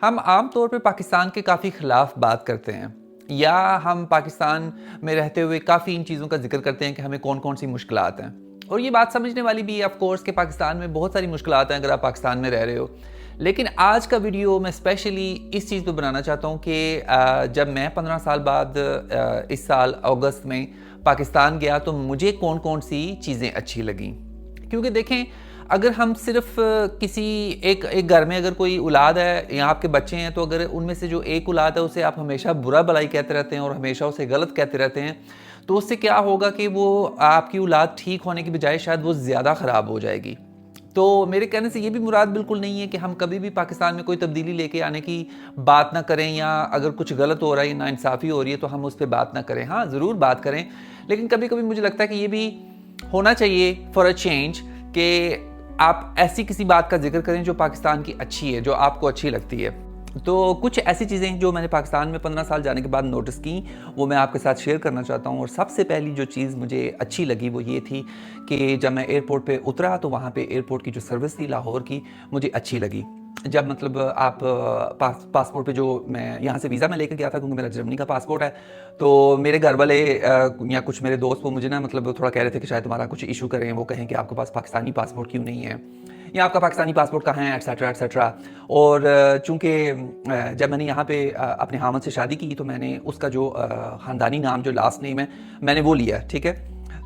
ہم عام طور پہ پاکستان کے کافی خلاف بات کرتے ہیں، یا ہم پاکستان میں رہتے ہوئے کافی ان چیزوں کا ذکر کرتے ہیں کہ ہمیں کون کون سی مشکلات ہیں، اور یہ بات سمجھنے والی بھی ہے آف کورس کہ پاکستان میں بہت ساری مشکلات ہیں اگر آپ پاکستان میں رہ رہے ہو. لیکن آج کا ویڈیو میں اسپیشلی اس چیز پہ بنانا چاہتا ہوں کہ جب میں 15 سال بعد اس سال اگست میں پاکستان گیا تو مجھے کون کون سی چیزیں اچھی لگیں. کیونکہ دیکھیں، اگر ہم صرف کسی ایک گھر میں اگر کوئی اولاد ہے یا آپ کے بچے ہیں، تو اگر ان میں سے جو ایک اولاد ہے اسے آپ ہمیشہ برا بلائی کہتے رہتے ہیں اور ہمیشہ اسے غلط کہتے رہتے ہیں، تو اس سے کیا ہوگا کہ وہ آپ کی اولاد ٹھیک ہونے کی بجائے شاید وہ زیادہ خراب ہو جائے گی. تو میرے کہنے سے یہ بھی مراد بالکل نہیں ہے کہ ہم کبھی بھی پاکستان میں کوئی تبدیلی لے کے آنے کی بات نہ کریں، یا اگر کچھ غلط ہو رہا ہے یا ناانصافی ہو رہی ہے تو ہم اس پہ بات نہ کریں. ہاں ضرور بات کریں، لیکن کبھی کبھی مجھے لگتا ہے کہ یہ بھی ہونا چاہیے فار اے چینج کہ آپ ایسی کسی بات کا ذکر کریں جو پاکستان کی اچھی ہے، جو آپ کو اچھی لگتی ہے. تو کچھ ایسی چیزیں جو میں نے پاکستان میں 15 سال جانے کے بعد نوٹس کی، وہ میں آپ کے ساتھ شیئر کرنا چاہتا ہوں. اور سب سے پہلی جو چیز مجھے اچھی لگی وہ یہ تھی کہ جب میں ایئرپورٹ پہ اترا تو وہاں پہ ایئرپورٹ کی جو سروس تھی لاہور کی مجھے اچھی لگی. جب مطلب آپ پاسپورٹ پہ جو میں یہاں سے ویزا میں لے کے گیا تھا، کیونکہ میرا جرمنی کا پاسپورٹ ہے، تو میرے گھر والے یا کچھ میرے دوست وہ مجھے نا مطلب تھوڑا کہہ رہے تھے کہ شاید تمہارا کچھ ایشو کریں، وہ کہیں کہ آپ کے پاس پاکستانی پاسپورٹ کیوں نہیں ہے، یا آپ کا پاکستانی پاسپورٹ کہاں ہے، ایٹسیٹرا ایٹسیٹرا. اور چونکہ جب میں نے یہاں پہ اپنے حامد سے شادی کی تو میں نے اس کا جو خاندانی نام جو لاسٹ نیم ہے میں نے وہ لیا، ٹھیک ہے.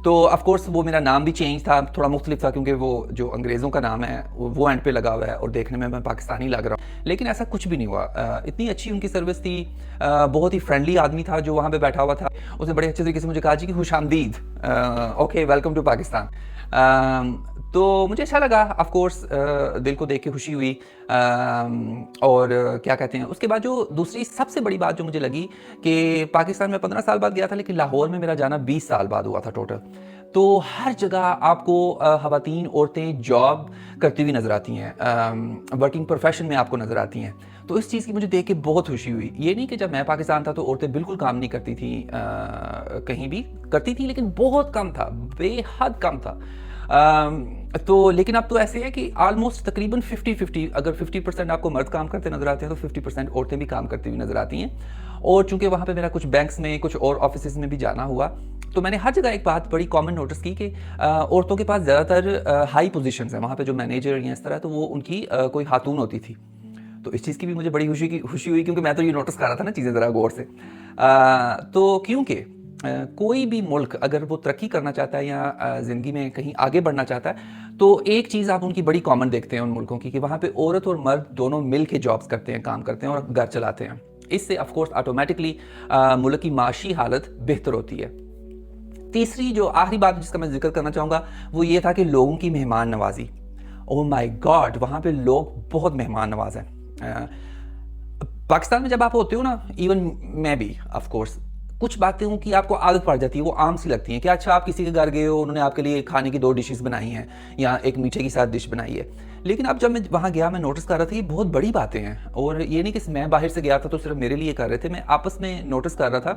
تو آف کورس وہ میرا نام بھی چینج تھا، تھوڑا مختلف تھا، کیونکہ وہ جو انگریزوں کا نام ہے وہ اینڈ پہ لگا ہوا ہے اور دیکھنے میں پاکستانی لگ رہا ہوں. لیکن ایسا کچھ بھی نہیں ہوا. اتنی اچھی ان کی سروس تھی، بہت ہی فرینڈلی آدمی تھا جو وہاں پہ بیٹھا ہوا تھا. اس نے بڑے اچھے طریقے سے مجھے کہا جی کہ خوش آمدید، اوکے ویلکم ٹو پاکستان. تو مجھے اچھا لگا، آف کورس دل کو دیکھ کے خوشی ہوئی. اور کیا کہتے ہیں، اس کے بعد جو دوسری سب سے بڑی بات جو مجھے لگی کہ پاکستان میں 15 سال بعد گیا تھا، لیکن لاہور میں میرا جانا 20 سال بعد ہوا تھا ٹوٹل. تو ہر جگہ آپ کو خواتین عورتیں جاب کرتی ہوئی نظر آتی ہیں، ورکنگ پروفیشن میں آپ کو نظر آتی ہیں. تو اس چیز کی مجھے دیکھ کے بہت خوشی ہوئی. یہ نہیں کہ جب میں پاکستان تھا تو عورتیں بالکل کام نہیں کرتی تھیں، کہیں بھی کرتی تھیں لیکن بہت کم تھا، بے حد کم تھا. تو لیکن اب تو ایسے ہے کہ آلموسٹ تقریباً 50-50، اگر 50% آپ کو مرد کام کرتے نظر آتے ہیں تو 50% عورتیں بھی کام کرتی ہوئی نظر آتی ہیں. اور چونکہ وہاں پہ میرا کچھ بینکس میں کچھ اور آفیسز میں بھی جانا ہوا، تو میں نے ہر جگہ ایک بات بڑی کامن نوٹس کی کہ عورتوں کے پاس زیادہ تر ہائی پوزیشنز ہیں وہاں پہ، جو مینیجر یا اس طرح، تو وہ ان کی کوئی خاتون ہوتی تھی. تو اس چیز کی بھی مجھے بڑی خوشی ہوئی، کیونکہ میں تو یہ نوٹس کر رہا تھا نا چیزیں ذرا غور سے. تو کیونکہ کوئی بھی ملک اگر وہ ترقی کرنا چاہتا ہے یا زندگی میں کہیں آگے بڑھنا چاہتا ہے، تو ایک چیز آپ ان کی بڑی کامن دیکھتے ہیں ان ملکوں کی، کہ وہاں پہ عورت اور مرد دونوں مل کے جابز کرتے ہیں، کام کرتے ہیں اور گھر چلاتے ہیں. اس سے آف کورس آٹومیٹکلی ملک کی معاشی حالت بہتر ہوتی ہے. تیسری جو آخری بات جس کا میں ذکر کرنا چاہوں گا وہ یہ تھا کہ لوگوں کی مہمان نوازی. اوہ مائی گاڈ، وہاں پہ لوگ بہت مہمان نواز ہیں. پاکستان میں جب آپ ہوتے ہو نا، ایون میں بھی آف کورس، کچھ باتیں کی آپ کو عادت پڑ جاتی ہے، وہ عام سی لگتی ہیں کہ اچھا آپ کسی کے گھر گئے ہو، انہوں نے آپ کے لیے کھانے کی 2 ڈشز بنائی ہیں یا ایک میٹھے کے ساتھ ڈش بنائی ہے. لیکن اب جب میں وہاں گیا میں نوٹس کر رہا تھا یہ بہت بڑی باتیں ہیں. اور یہ نہیں کہ میں باہر سے گیا تھا تو صرف میرے لیے کر رہے تھے، میں آپس میں نوٹس کر رہا تھا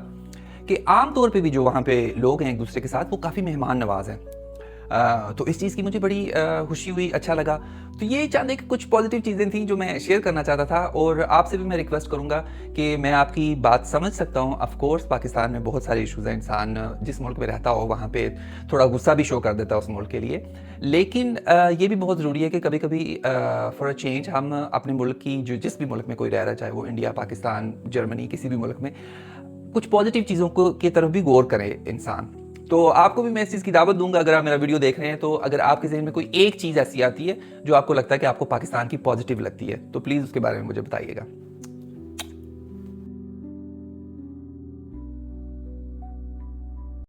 کہ عام طور پہ بھی جو وہاں پہ لوگ ہیں ایک دوسرے کے ساتھ وہ کافی مہمان نواز ہیں. تو اس چیز کی مجھے بڑی خوشی ہوئی، اچھا لگا. تو یہ چاند ایک کچھ پازیٹیو چیزیں تھیں جو میں شیئر کرنا چاہتا تھا. اور آپ سے بھی میں ریکویسٹ کروں گا کہ میں آپ کی بات سمجھ سکتا ہوں. آف کورس پاکستان میں بہت سارے ایشوز ہیں، انسان جس ملک میں رہتا ہو وہاں پہ تھوڑا غصہ بھی شو کر دیتا ہے اس ملک کے لیے. لیکن یہ بھی بہت ضروری ہے کہ کبھی کبھی فار اے چینج ہم اپنے ملک کی جس بھی ملک میں کوئی رہ رہا ہے، چاہے وہ انڈیا، پاکستان، جرمنی، کسی بھی ملک میں، کچھ پازیٹیو چیزوں کی طرف بھی غور کرے انسان. تو آپ کو بھی میں اس چیز کی دعوت دوں گا، اگر آپ میرا ویڈیو دیکھ رہے ہیں تو اگر آپ کے ذہن میں کوئی ایک چیز ایسی آتی ہے جو آپ کو لگتا ہے کہ آپ کو پاکستان کی پازیٹیو لگتی ہے تو پلیز اس کے بارے میں مجھے بتائیے گا.